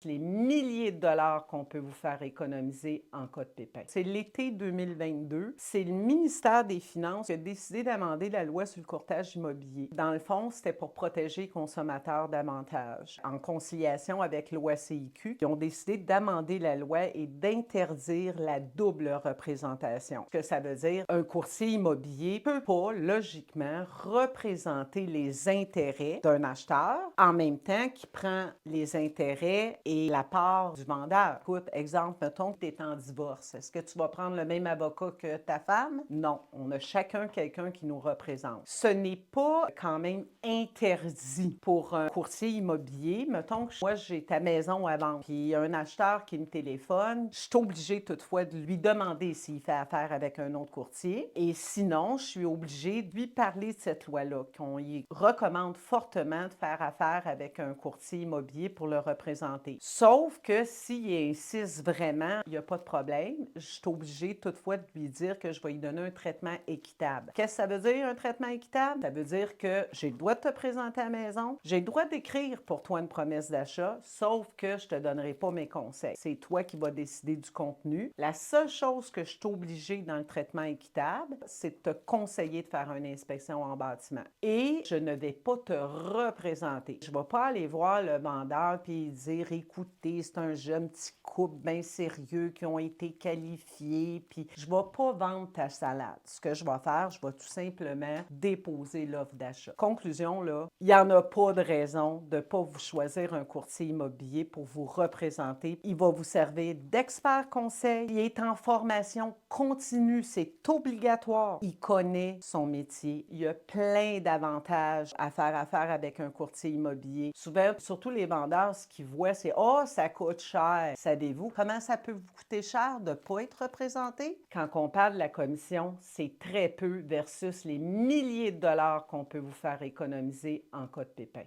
les milliers de dollars qu'on peut vous faire économiser en cas de pépin. C'est l'été 2022. C'est le ministère des Finances qui a décidé d'amender la loi sur le courtage immobilier. Dans le fond, c'était pour protéger les consommateurs davantage. En conciliation avec l'OACIQ, ils ont décidé d'amender la loi et d'interdire la double représentation. Ce que ça veut dire, un courtier immobilier ne peut pas, logiquement, représenter les intérêts d'un acheteur en même temps qu'il prend les intérêts et la part du vendeur. Écoute, exemple, mettons que tu es en divorce. Est-ce que tu vas prendre le même avocat que ta femme? Non. On a chacun quelqu'un qui nous représente. Ce n'est pas quand même interdit pour un courtier immobilier. Mettons que moi, j'ai ta maison à vendre, puis il y a un acheteur qui me téléphone. Je suis obligée toutefois de lui demander s'il fait affaire avec un autre courtier. Et sinon, je suis obligée de lui parler de cette loi-là, qu'on y recommande fortement de faire affaire avec un courtier immobilier pour le représenter. Sauf que s'il insiste vraiment, il n'y a pas de problème. Je suis obligée toutefois de lui dire que je vais lui donner un traitement équitable. Qu'est-ce que ça veut dire, un traitement équitable? Ça veut dire que j'ai le droit de te présenter à la maison, j'ai le droit d'écrire pour toi une promesse d'achat, sauf que je ne te donnerai pas mes conseils. C'est toi qui vas décider du contenu. La seule chose que je suis obligée dans le traitement équitable, c'est de te conseiller de faire une inspection en bâtiment. Et je ne vais pas te représenter. Je ne vais pas aller voir le vendeur et dire, écoutez, c'est un jeune petit couple bien sérieux qui ont été qualifiés, puis je ne vais pas vendre ta salade. Ce que je vais faire, je vais tout simplement déposer l'offre d'achat. Conclusion, là, il n'y en a pas de raison de ne pas vous choisir un courtier immobilier pour vous représenter. Il va vous servir d'expert conseil. Il est en formation continue, c'est obligatoire. Il connaît son métier. Il y a plein d'avantages à faire affaire avec un courtier immobilier. Souvent, surtout les vendeurs, ce qu'ils voient, c'est « Oh, ça coûte cher! » Savez-vous comment ça peut vous coûter cher de ne pas être représenté? Quand on parle de la commission, c'est très peu versus les milliers de dollars qu'on peut vous faire économiser en cas de pépin.